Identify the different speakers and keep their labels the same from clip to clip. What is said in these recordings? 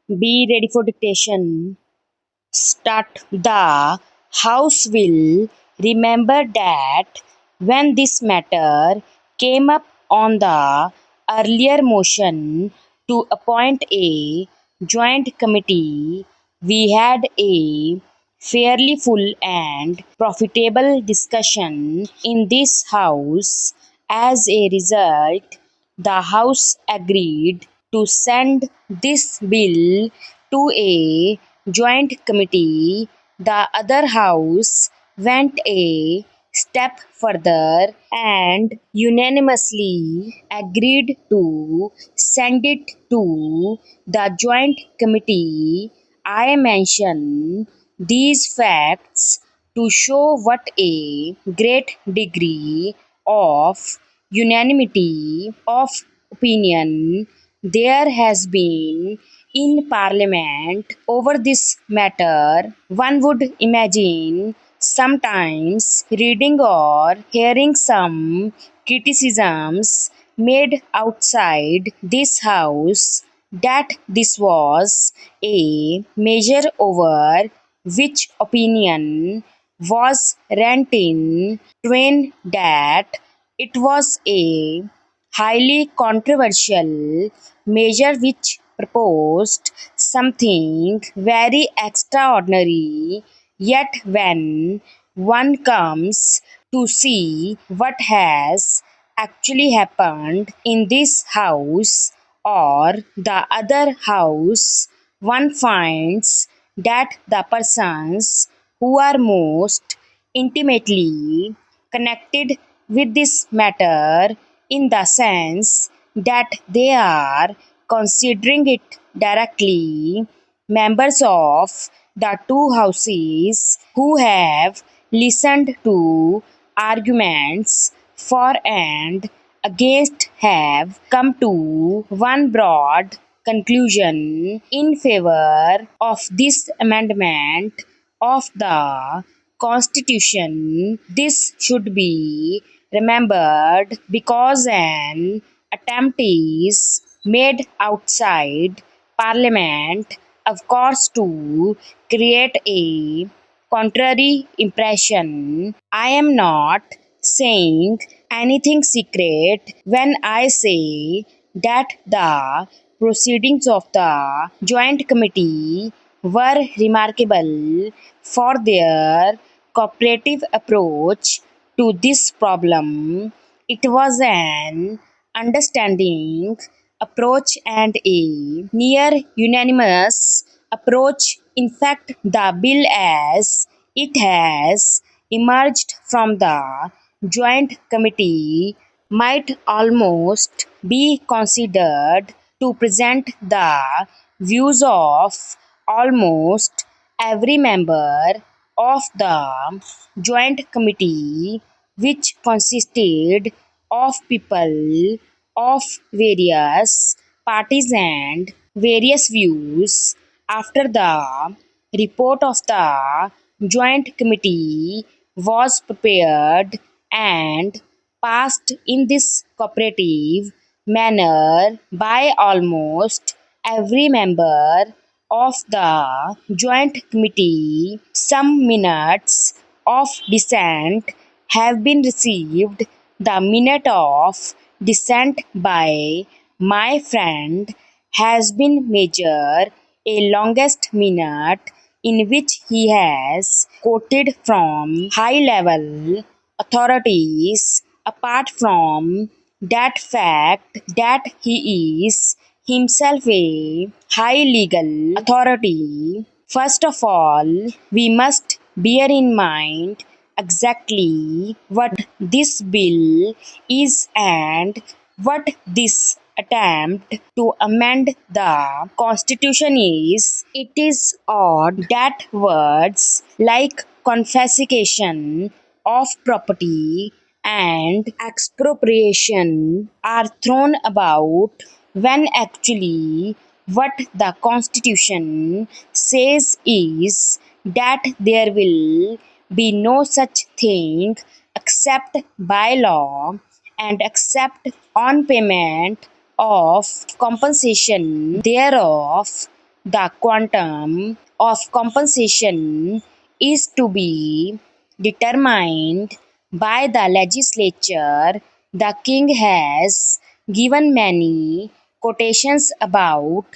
Speaker 1: Be ready for dictation. Start. The House will remember that when this matter came up on the earlier motion to appoint a joint committee, we had a fairly full and profitable discussion in this House. As a result, the House agreed to send this bill to a joint committee. The other House went a step further and unanimously agreed to send it to the joint committee. I mention these facts to show what a great degree of unanimity of opinion there has been in Parliament over this matter. One would imagine sometimes reading or hearing some criticisms made outside this House that this was a measure over which opinion was rent in twain, that it was a highly controversial measure which proposed something very extraordinary. Yet, when one comes to see what has actually happened in this House or the other House, one finds that the persons who are most intimately connected with this matter, in the sense that they are considering it directly, members of the two houses who have listened to arguments for and against, have come to one broad conclusion in favor of this amendment of the Constitution. This should be remembered because an attempt is made outside Parliament, of course, to create a contrary impression. I am not saying anything secret when I say that the proceedings of the Joint Committee were remarkable for their cooperative approach to this problem. It was an understanding approach and a near unanimous approach. In fact, the bill as it has emerged from the joint committee might almost be considered to present the views of almost every member of the joint committee, which consisted of people of various parties and various views. After the report of the joint committee was prepared and passed in this cooperative manner by almost every member of the joint committee, some minutes of dissent have been received. The minute of dissent by my friend has been measured, a longest minute in which he has quoted from high level authorities. Apart from that fact that he is himself a high legal authority, first of all, we must bear in mind exactly what this bill is and what this attempt to amend the Constitution is. It is odd that words like confiscation of property and expropriation are thrown about when actually what the Constitution says is that there will be no such thing except by law and except on payment of compensation thereof. the quantum of compensation is to be determined by the legislature. The king has given many quotations about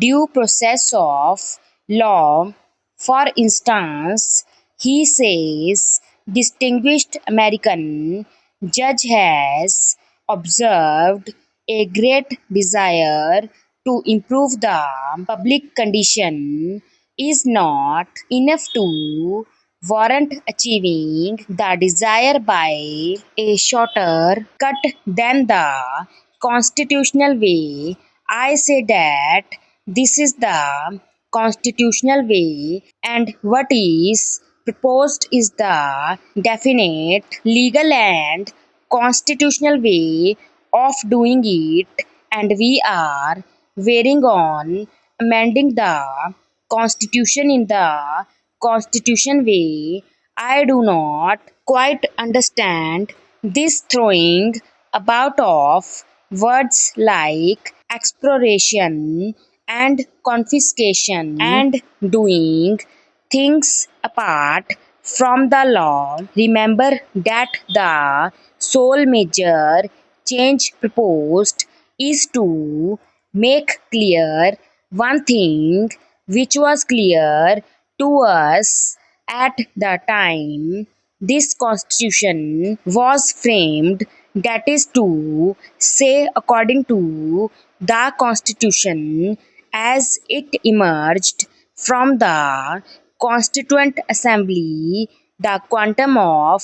Speaker 1: due process of law. For instance, he says, distinguished American judge has observed a great desire to improve the public condition is not enough to warrant achieving the desire by a shorter cut than the constitutional way. I say that this is the constitutional way, and what is proposed is the definite legal and constitutional way of doing it, and we are wearing on amending the constitution in the constitution way. I do not quite understand this throwing about of words like exploration and confiscation and doing things apart from the law. Remember that the sole major change proposed is to make clear one thing which was clear to us at the time this constitution was framed, that is to say, according to the constitution as it emerged from the Constituent Assembly, the quantum of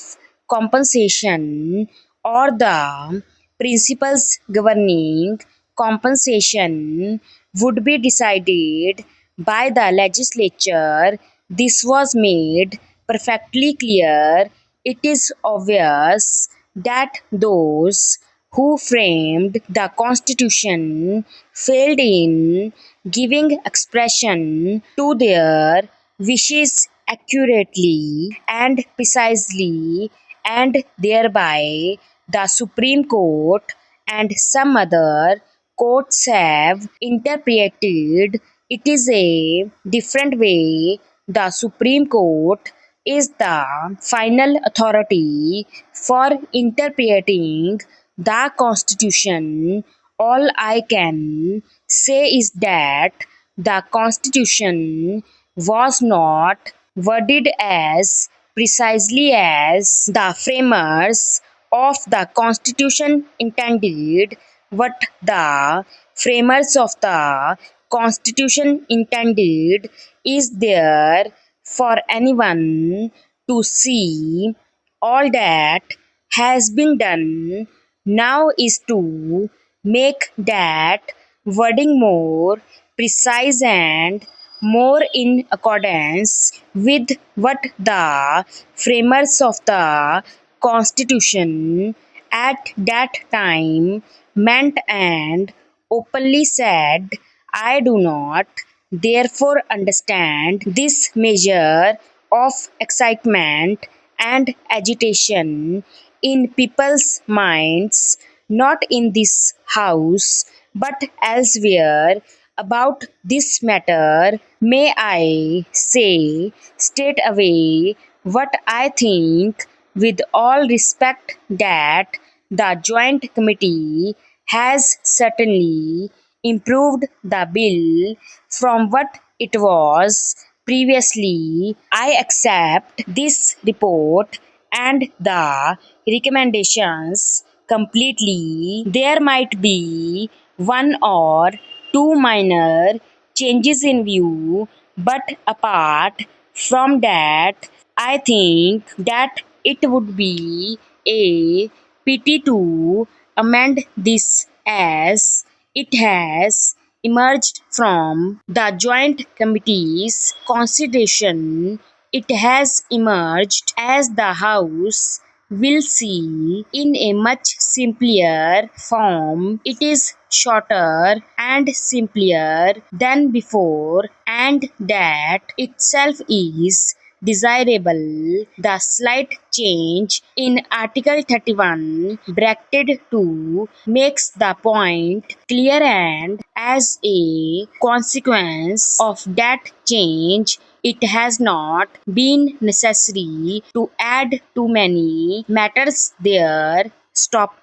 Speaker 1: compensation or the principles governing compensation would be decided by the legislature. This was made perfectly clear. It is obvious that those who framed the Constitution failed in giving expression to their wishes accurately and precisely, and thereby the Supreme Court and some other courts have interpreted it is a different way. The Supreme Court is the final authority for interpreting the Constitution. All I can say is that the Constitution was not worded as precisely as the framers of the Constitution intended. What the framers of the Constitution intended is there for anyone to see. All that has been done now is to make that wording more precise and more in accordance with what the framers of the Constitution at that time meant and openly said. I do not therefore understand this measure of excitement and agitation in people's minds, not in this house but elsewhere, about this matter. May I say straight away what I think with all respect, that the Joint Committee has certainly improved the bill from what it was previously. I accept this report and the recommendations completely. There might be one or two minor changes in view, but apart from that, I think that it would be a pity to amend this as it has emerged from the Joint Committee's consideration. It has emerged, as the House will see, in a much simpler form. It is shorter and simpler than before, and that itself is desirable. The slight change in Article 31, bracketed 2, makes the point clear, and as a consequence of that change, it has not been necessary to add too many matters there. Stop.